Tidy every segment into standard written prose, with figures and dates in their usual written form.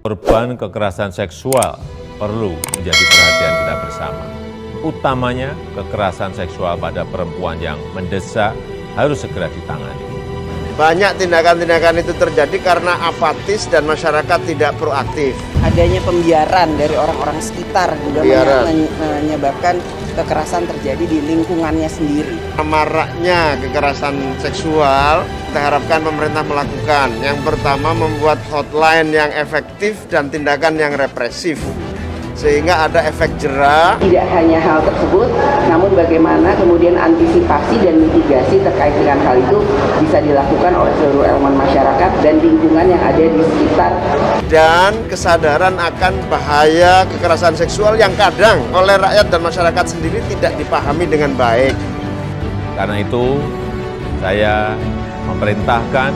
Korban kekerasan seksual perlu menjadi perhatian kita bersama. Utamanya kekerasan seksual pada perempuan yang mendesak harus segera ditangani. Banyak tindakan-tindakan itu terjadi karena apatis dan masyarakat tidak proaktif. Adanya pembiaran dari orang-orang sekitar juga menyebabkan kekerasan terjadi di lingkungannya sendiri. Maraknya kekerasan seksual, kita harapkan pemerintah melakukan. Yang pertama, membuat hotline yang efektif dan tindakan yang represif, sehingga ada efek jera. Tidak hanya hal tersebut, namun bagaimana kemudian antisipasi dan mitigasi terkait dengan hal itu bisa dilakukan oleh seluruh elemen masyarakat dan lingkungan yang ada di sekitar. Dan kesadaran akan bahaya kekerasan seksual yang kadang oleh rakyat dan masyarakat sendiri tidak dipahami dengan baik. Karena itu, saya memerintahkan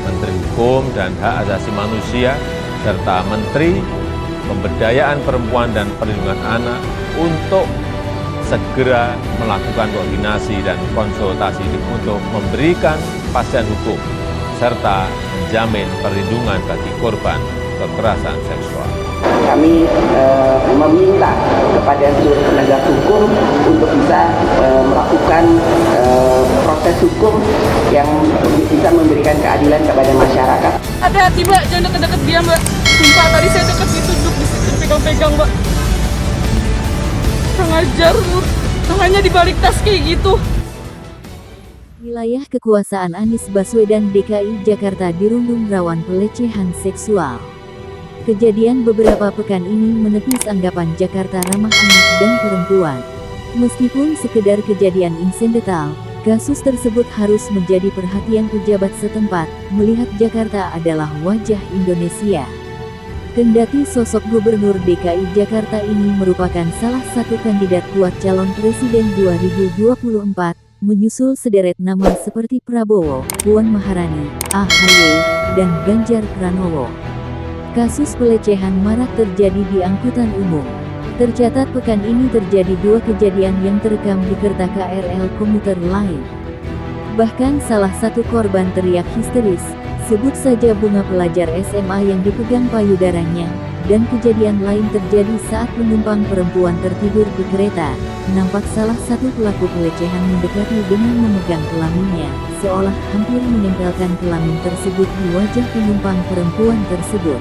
Menteri Hukum dan Hak Asasi Manusia serta Menteri Pemberdayaan Perempuan dan Perlindungan Anak untuk segera melakukan koordinasi dan konsultasi untuk memberikan kepastian hukum serta menjamin perlindungan bagi korban kekerasan seksual. Kami meminta kepada seluruh penegak hukum untuk bisa melakukan proses hukum yang bisa memberikan keadilan kepada masyarakat. Hati-hati Mbak, jangan deket-deket dia Mbak. Sumpah tadi saya deket situ, duduk di situ, pegang-pegang Mbak. Kurang ajar, tangannya di balik tas kayak gitu. Wilayah kekuasaan Anies Baswedan DKI Jakarta dirundung rawan pelecehan seksual. Kejadian beberapa pekan ini menepis anggapan Jakarta ramah anak dan perempuan. Meskipun sekedar kejadian insidental, kasus tersebut harus menjadi perhatian pejabat setempat, melihat Jakarta adalah wajah Indonesia. Kendati sosok Gubernur DKI Jakarta ini merupakan salah satu kandidat kuat calon presiden 2024, menyusul sederet nama seperti Prabowo, Puan Maharani, AHY, dan Ganjar Pranowo. Kasus pelecehan marak terjadi di angkutan umum. Tercatat pekan ini terjadi 2 kejadian yang terekam di kereta KRL komuter lain. Bahkan salah satu korban teriak histeris, sebut saja bunga pelajar SMA yang dipegang payudaranya, dan kejadian lain terjadi saat penumpang perempuan tertidur di kereta. Nampak salah satu pelaku pelecehan mendekati dengan memegang kelaminnya, seolah hampir menempelkan kelamin tersebut di wajah penumpang perempuan tersebut.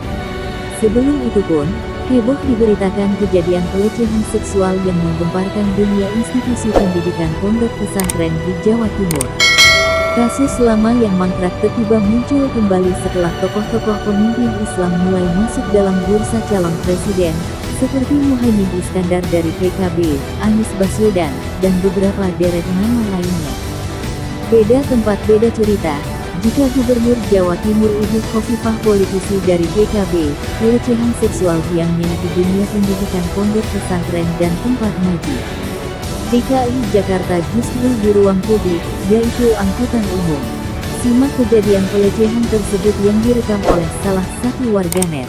Sebelum itu pun, heboh diberitakan kejadian pelecehan seksual yang menggemparkan dunia institusi pendidikan pondok pesantren di Jawa Timur. Kasus lama yang mangkrak tiba-tiba muncul kembali setelah tokoh-tokoh pemimpin Islam mulai masuk dalam bursa calon presiden, seperti Muhaimin Iskandar dari PKB, Anies Baswedan, dan beberapa deret nama lainnya. Beda tempat beda cerita. Jika Gubernur Jawa Timur Ibu Khofifah politisi dari PKB, pelecehan seksual biangnya di dunia pendidikan pondok pesantren dan tempat ngaji. DKI Jakarta justru di ruang publik, yaitu angkutan umum. Simak kejadian pelecehan tersebut yang direkam oleh salah satu warganet.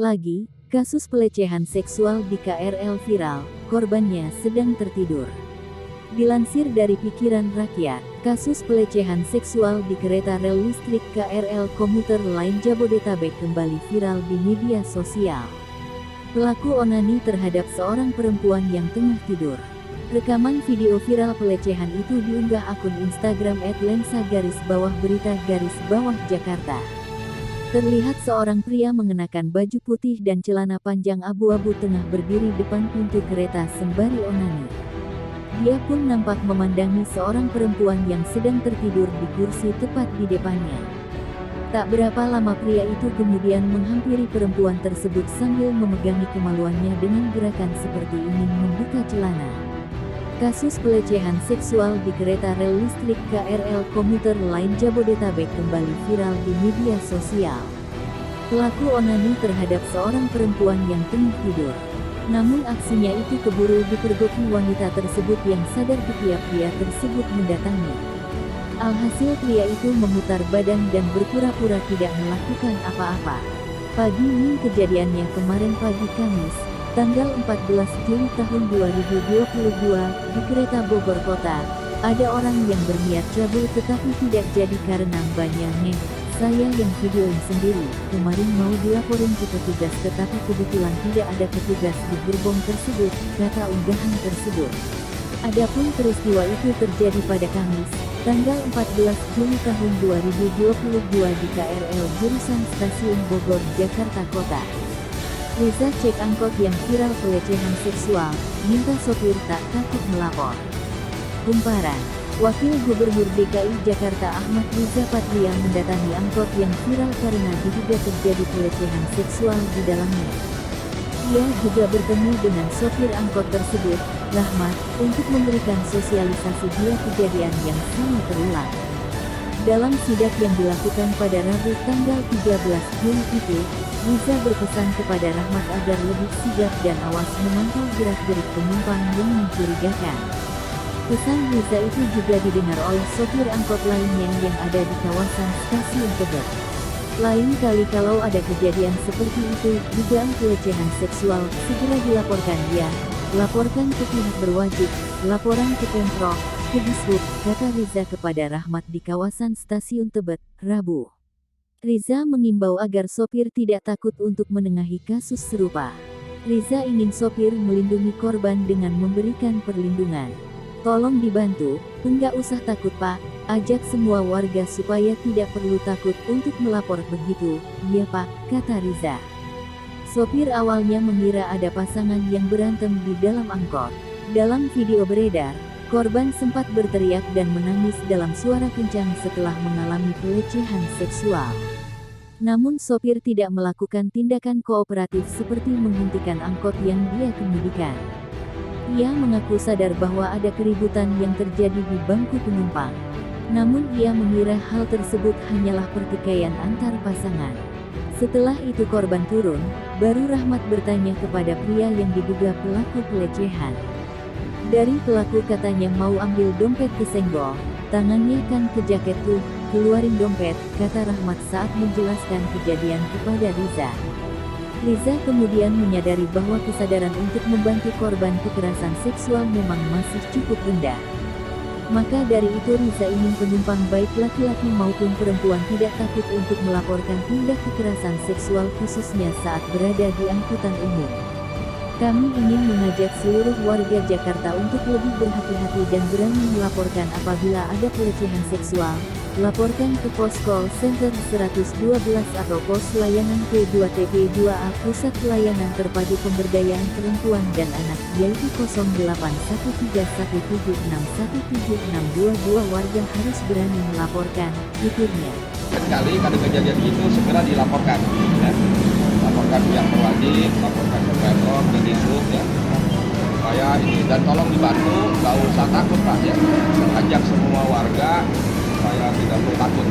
Lagi, kasus pelecehan seksual di KRL viral, korbannya sedang tertidur. Dilansir dari Pikiran Rakyat, kasus pelecehan seksual di kereta rel listrik KRL komuter lain Jabodetabek kembali viral di media sosial. Pelaku onani terhadap seorang perempuan yang tengah tidur. Rekaman video viral pelecehan itu diunggah akun Instagram @lensa_berita_Jakarta. Terlihat seorang pria mengenakan baju putih dan celana panjang abu-abu tengah berdiri depan pintu kereta sembari onani. Dia pun nampak memandangi seorang perempuan yang sedang tertidur di kursi tepat di depannya. Tak berapa lama pria itu kemudian menghampiri perempuan tersebut sambil memegangi kemaluannya dengan gerakan seperti ingin membuka celana. Kasus pelecehan seksual di kereta rel listrik KRL komuter lain Jabodetabek kembali viral di media sosial. Pelaku onani terhadap seorang perempuan yang tengah tidur. Namun aksinya itu keburu dipergoki wanita tersebut yang sadar ketiak pria tersebut mendatangi. Alhasil pria itu memutar badan dan berpura-pura tidak melakukan apa-apa. Pagi ini kejadiannya kemarin pagi Kamis, tanggal 14 Juli tahun 2022, di Kereta Bogor Kota. Ada orang yang berniat cabul tetapi tidak jadi karena banyak. Saya yang videoin sendiri, kemarin mau dilaporin ke petugas tetapi kebetulan tidak ada petugas di gerbong tersebut, kata unggahan tersebut. Adapun peristiwa itu terjadi pada Kamis, tanggal 14 Juli tahun 2022 di KRL jurusan Stasiun Bogor, Jakarta Kota. Riza cek angkot yang viral pelecehan seksual, minta sopir tak takut melapor. Kumparan. Wakil Gubernur DKI Jakarta Ahmad Riza Patria mendatangi angkot yang viral karena diduga terjadi pelecehan seksual di dalamnya. Ia juga bertemu dengan sopir angkot tersebut, Rahmat, untuk memberikan sosialisasi bila kejadian yang sama terulang. Dalam sidak yang dilakukan pada Rabu tanggal 13 Juli itu, Riza berpesan kepada Rahmat agar lebih sigap dan awas memantau gerak-gerik penumpang yang mencurigakan. Pesan Riza itu juga didengar oleh sopir angkot lainnya yang ada di kawasan Stasiun Tebet. Lain kali kalau ada kejadian seperti itu, dugaan pelecehan seksual, segera dilaporkan dia. Laporkan ke pihak berwajib, laporan ke Pemprov, ke Dishub, kata Riza kepada Rahmat di kawasan Stasiun Tebet, Rabu. Riza mengimbau agar sopir tidak takut untuk menengahi kasus serupa. Riza ingin sopir melindungi korban dengan memberikan perlindungan. Tolong dibantu, enggak usah takut Pak, ajak semua warga supaya tidak perlu takut untuk melapor begitu, iya Pak, kata Riza. Sopir awalnya mengira ada pasangan yang berantem di dalam angkot. Dalam video beredar, korban sempat berteriak dan menangis dalam suara kencang setelah mengalami pelecehan seksual. Namun sopir tidak melakukan tindakan kooperatif seperti menghentikan angkot yang dia kemudikan. Ia mengaku sadar bahwa ada keributan yang terjadi di bangku penumpang. Namun ia mengira hal tersebut hanyalah pertikaian antar pasangan. Setelah itu korban turun, baru Rahmat bertanya kepada pria yang diduga pelaku pelecehan. Dari pelaku katanya mau ambil dompet kesenggol, tangannya kan ke jaket tuh, keluarin dompet, kata Rahmat saat menjelaskan kejadian kepada Riza. Riza kemudian menyadari bahwa kesadaran untuk membantu korban kekerasan seksual memang masih cukup rendah. Maka dari itu Riza ingin penumpang baik laki-laki maupun perempuan tidak takut untuk melaporkan tindak kekerasan seksual khususnya saat berada di angkutan umum. Kami ingin mengajak seluruh warga Jakarta untuk lebih berhati-hati dan berani melaporkan apabila ada pelecehan seksual. Laporkan ke pos call center 112 atau pos layanan P2TP2A Pusat Pelayanan Terpadu Pemberdayaan Perempuan dan Anak yaitu 081316167622. Warga harus berani melaporkan, tuturnya. Sekali kalau kejadian itu segera dilaporkan, ya. Laporkan yang berwajib, laporkan ke Pemprov, ke Dishub, ya. Supaya ini dan tolong dibantu, nggak usah takut Pak, ya. Ajak semua warga supaya tidak perlu takut.